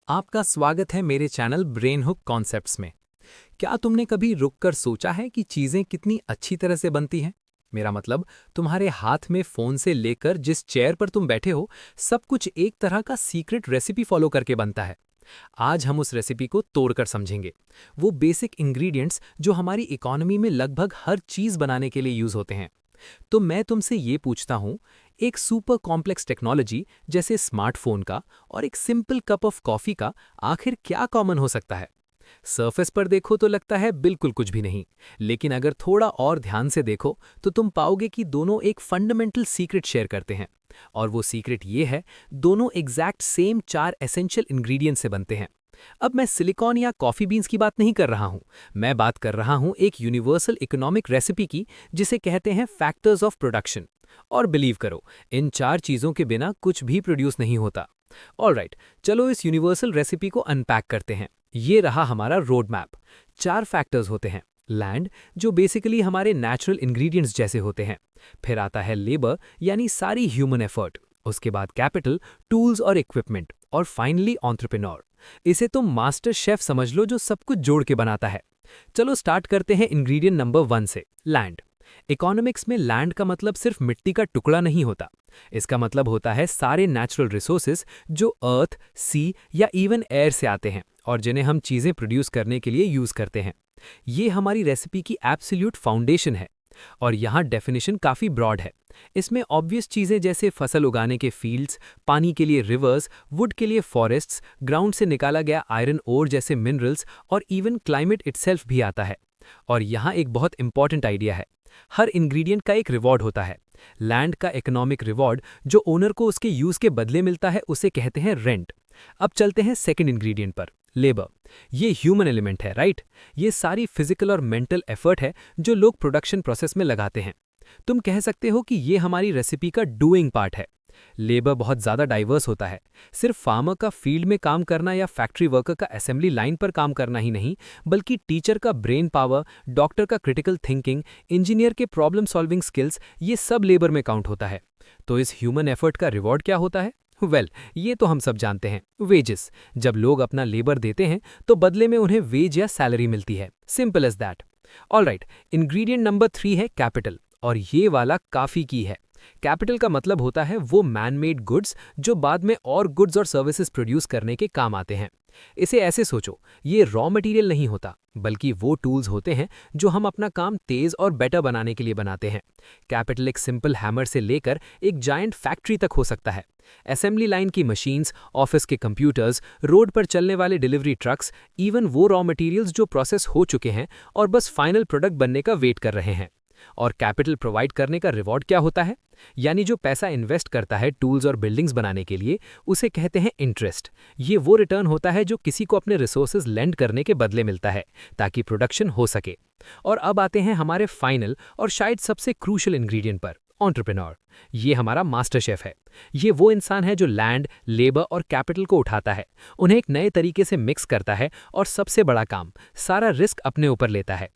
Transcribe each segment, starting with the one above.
आपका स्वागत है मेरे चैनल ब्रेन हुक कॉन्सेप्ट्स में। क्या तुमने कभी रुककर सोचा है कि चीजें कितनी अच्छी तरह से बनती हैं? मेरा मतलब, तुम्हारे हाथ में फोन से लेकर जिस चेयर पर तुम बैठे हो, सब कुछ एक तरह का सीक्रेट रेसिपी फॉलो करके बनता है। आज हम उस रेसिपी को तोड़कर समझेंगे। वो बेसिक इंग्रेडिएंट्स जो हमारी इकोनॉमी में लगभग हर चीज बनाने के लिए यूज होते हैं। तो मैं तुमसे ये पूछता हूं, एक सुपर कॉम्प्लेक्स टेक्नोलॉजी जैसे स्मार्टफोन का और एक सिंपल कप ऑफ कॉफी का आखिर क्या कॉमन हो सकता है? सरफेस पर देखो तो लगता है बिल्कुल कुछ भी नहीं, लेकिन अगर थोड़ा और ध्यान से देखो तो तुम पाओगे कि दोनों एक फंडामेंटल सीक्रेट शेयर करते हैं। और वो सीक्रेट ये है, दोनों एग्जैक्ट सेम 4 एसेंशियल इंग्रेडिएंट से बनते हैं। अब मैं सिलिकॉन या कॉफी बीन्स की बात नहीं कर रहा हूं, मैं बात कर रहा हूं एक यूनिवर्सल इकोनॉमिक रेसिपी की, जिसे कहते हैं फैक्टर्स ऑफ प्रोडक्शन। और बिलीव करो, इन 4 चीजों के बिना कुछ भी प्रोड्यूस नहीं होता। ऑलराइट, चलो इस यूनिवर्सल रेसिपी को अनपैक करते हैं। ये रहा हमारा रोड मैप। 4 फैक्टर्स होते हैं। लैंड, जो बेसिकली हमारे नेचुरल इंग्रेडिएंट्स जैसे होते हैं। फिर आता है लेबर, यानी सारी ह्यूमन एफर्ट। उसके बाद कैपिटल, टूल्स और इक्विपमेंट। और फाइनली एंटरप्रेन्योर। इसे तुम मास्टर शेफ समझ लो, जो सब कुछ जोड़ के बनाता है। चलो स्टार्ट करते हैं इंग्रेडिएंट नंबर 1 से, लैंड। इकोनॉमिक्स में लैंड का मतलब सिर्फ मिट्टी का टुकड़ा नहीं होता। इसका मतलब होता है सारे नेचुरल रिसोर्सेज जो अर्थ, सी या इवन एयर से आते हैं और जिन्हें हम चीजें प्रोड्यूस करने के लिए यूज करते हैं। ये हमारी रेसिपी की एब्सोल्यूट फाउंडेशन है। और यहाँ डेफिनेशन काफी ब्रॉड है। इसमें ऑब्वियस चीजें जैसे फसल उगाने के फील्ड्स, पानी के लिए रिवर्स, वुड के लिए फॉरेस्ट्स, ग्राउंड से निकाला गया आयरन ओर जैसे मिनरल्स और इवन क्लाइमेट इटसेल्फ भी आता है। और यहाँ एक बहुत इंपॉर्टेंट आइडिया है, हर इंग्रेडिएंट का एक रिवॉर्ड होता है। लैंड का इकोनॉमिक रिवॉर्ड जो ओनर को उसके यूज के बदले मिलता है, उसे कहते हैं रेंट। अब चलते हैं सेकंड इंग्रेडिएंट पर, लेबर। ये ह्यूमन एलिमेंट है, राइट? ये सारी फिजिकल और मेंटल एफर्ट है जो लोग प्रोडक्शन प्रोसेस में लगाते हैं। तुम कह सकते हो कि ये हमारी रेसिपी का डूइंग पार्ट है। लेबर बहुत ज़्यादा डाइवर्स होता है। सिर्फ फार्मर का फील्ड में काम करना या फैक्ट्री वर्कर का असेंबली लाइन पर काम करना ही नहीं, बल्कि टीचर का ब्रेन पावर, डॉक्टर का क्रिटिकल थिंकिंग, इंजीनियर के प्रॉब्लम सॉल्विंग स्किल्स, ये सब लेबर में काउंट होता है। तो इस ह्यूमन एफर्ट का रिवॉर्ड क्या होता है? ये तो हम सब जानते हैं, वेजेस। जब लोग अपना लेबर देते हैं तो बदले में उन्हें वेज या सैलरी मिलती है। Simple as that. Alright, ingredient number 3 है कैपिटल, और ये वाला काफी की है। कैपिटल का मतलब होता है वो मैन मेड गुड्स जो बाद में और गुड्स और सर्विसेज प्रोड्यूस करने के काम आते हैं। इसे ऐसे सोचो, ये रॉ मटेरियल नहीं होता, बल्कि वो टूल्स होते हैं जो हम अपना काम तेज और बेटर बनाने के लिए बनाते हैं। कैपिटल एक सिंपल हैमर से लेकर एक जायंट फैक्ट्री तक हो सकता है। असेंबली लाइन की मशीन्स, ऑफिस के कंप्यूटर्स, रोड पर चलने वाले डिलीवरी ट्रक्स, इवन वो रॉ मटेरियल्स जो प्रोसेस हो चुके हैं और बस फाइनल प्रोडक्ट बनने का वेट कर रहे हैं। और कैपिटल प्रोवाइड करने का रिवॉर्ड क्या होता है? यानी जो पैसा इन्वेस्ट करता है टूल्स और बिल्डिंग्स बनाने के लिए, उसे कहते हैं इंटरेस्ट। ये वो रिटर्न होता है जो किसी को अपने रिसोर्सेज लेंड करने के बदले मिलता है, ताकि प्रोडक्शन हो सके। और अब आते हैं हमारे फाइनल और शायद सबसे क्रूशियल इंग्रेडिएंट पर, एंटरप्रेन्योर। ये हमारा मास्टर शेफ है। ये वो इंसान है जो लैंड, लेबर और कैपिटल को उठाता है, उन्हें एक नए तरीके से मिक्स करता है और सबसे बड़ा काम, सारा रिस्क अपने ऊपर लेता है।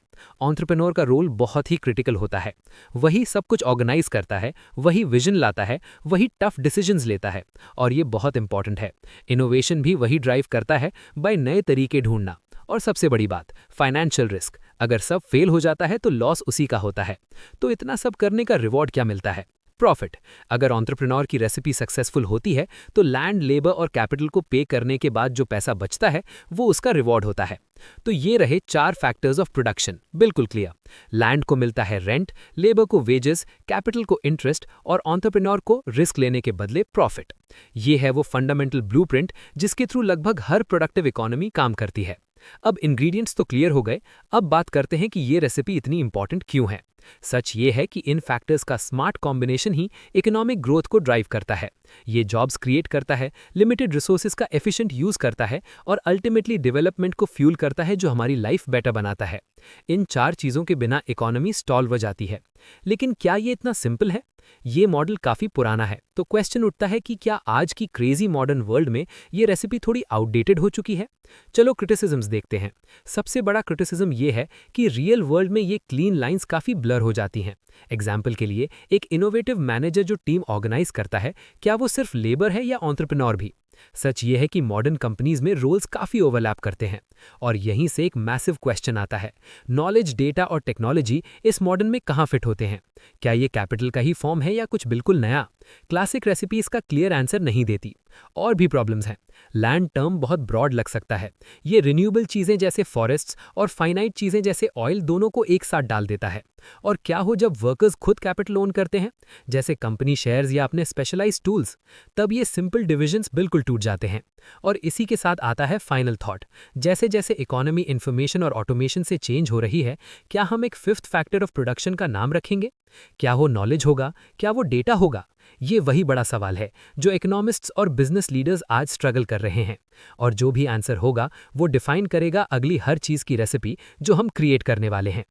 एंटरप्रेन्योर का रोल बहुत ही क्रिटिकल होता है। वही सब कुछ ऑर्गेनाइज करता है, वही विजन लाता है, वही टफ डिसीजंस लेता है। और ये बहुत इंपॉर्टेंट है, इनोवेशन भी वही ड्राइव करता है, बाय नए तरीके ढूंढना। और सबसे बड़ी बात, फाइनेंशियल रिस्क। अगर सब फेल हो जाता है तो लॉस उसी का होता है। तो इतना सब करने का रिवॉर्ड क्या मिलता है? प्रॉफिट। अगर एंटरप्रेन्योर की रेसिपी सक्सेसफुल होती है तो लैंड, लेबर और कैपिटल को पे करने के बाद जो पैसा बचता है, वो उसका रिवॉर्ड होता है। तो ये रहे 4 फैक्टर्स ऑफ प्रोडक्शन, बिल्कुल क्लियर। लैंड को मिलता है रेंट, लेबर को वेजेस, कैपिटल को इंटरेस्ट और एंटरप्रेन्योर को रिस्क लेने के बदले प्रॉफिट। ये है वो फंडामेंटल ब्लूप्रिंट जिसके थ्रू लगभग हर प्रोडक्टिव इकोनॉमी काम करती है। अब इंग्रेडिएंट्स तो क्लियर हो गए, अब बात करते हैं कि ये रेसिपी इतनी इंपॉर्टेंट क्यों है। सच ये है कि इन फैक्टर्स का स्मार्ट कॉम्बिनेशन ही इकोनॉमिक ग्रोथ को ड्राइव करता है। ये जॉब्स क्रिएट करता है, लिमिटेड रिसोर्सेज का एफिशिएंट यूज करता है और अल्टीमेटली डेवलपमेंट को फ्यूल करता है, जो हमारी लाइफ बेटर बनाता है। इन 4 चीजों के बिना इकोनॉमी स्टॉल हो जाती है। लेकिन क्या ये इतना सिंपल है? ये मॉडल काफी पुराना है, तो क्वेश्चन उठता है कि क्या आज की क्रेजी मॉडर्न वर्ल्ड में ये रेसिपी थोड़ी आउटडेटेड हो चुकी है? चलो क्रिटिसिज्म्स देखते हैं। सबसे बड़ा क्रिटिसिज्म ये है कि रियल वर्ल्ड में ये क्लीन लाइंस काफी ब्लर हो जाती हैं। एग्जाम्पल के लिए, एक इनोवेटिव मैनेजर जो टीम ऑर्गेनाइज करता है, क्या वो सिर्फ लेबर है या एंटरप्रेन्योर भी? सच ये है कि मॉडर्न कंपनीज में रोल्स काफ़ी ओवरलैप करते हैं। और यहीं से एक मैसिव क्वेश्चन आता है, नॉलेज, डेटा और टेक्नोलॉजी इस मॉडर्न में कहाँ फिट होते हैं? क्या ये कैपिटल का ही फॉर्म है या कुछ बिल्कुल नया? क्लासिक रेसिपी इसका क्लियर आंसर नहीं देती। और भी प्रॉब्लम्स हैं। लैंड टर्म बहुत ब्रॉड लग सकता है। ये रिन्यूएबल चीज़ें जैसे फॉरेस्ट्स और फाइनाइट चीज़ें जैसे ऑयल दोनों को एक साथ डाल देता है। और क्या हो जब वर्कर्स खुद कैपिटल ओन करते हैं, जैसे कंपनी शेयर्स या अपने स्पेशलाइज्ड टूल्स, तब ये सिंपल डिविजन्स बिल्कुल टूट जाते हैं। और इसी के साथ आता है फाइनल थॉट। जैसे जैसे इकोनॉमी इंफॉर्मेशन और ऑटोमेशन से चेंज हो रही है, क्या हम एक फिफ्थ फैक्टर ऑफ प्रोडक्शन का नाम रखेंगे? क्या वो नॉलेज होगा? क्या वो डेटा होगा? ये वही बड़ा सवाल है जो इकोनॉमिस्ट्स और बिजनेस लीडर्स आज स्ट्रगल कर रहे हैं। और जो भी आंसर होगा वो डिफाइन करेगा अगली हर चीज़ की रेसिपी जो हम क्रिएट करने वाले हैं।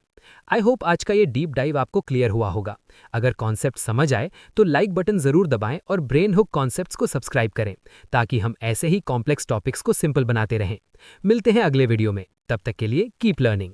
आई होप आज का ये डीप डाइव आपको क्लियर हुआ होगा। अगर कॉन्सेप्ट समझ आए तो लाइक बटन ज़रूर दबाएं और ब्रेन हुक कॉन्सेप्ट्स को सब्सक्राइब करें, ताकि हम ऐसे ही कॉम्प्लेक्स टॉपिक्स को सिंपल बनाते रहें। मिलते हैं अगले वीडियो में, तब तक के लिए कीप लर्निंग।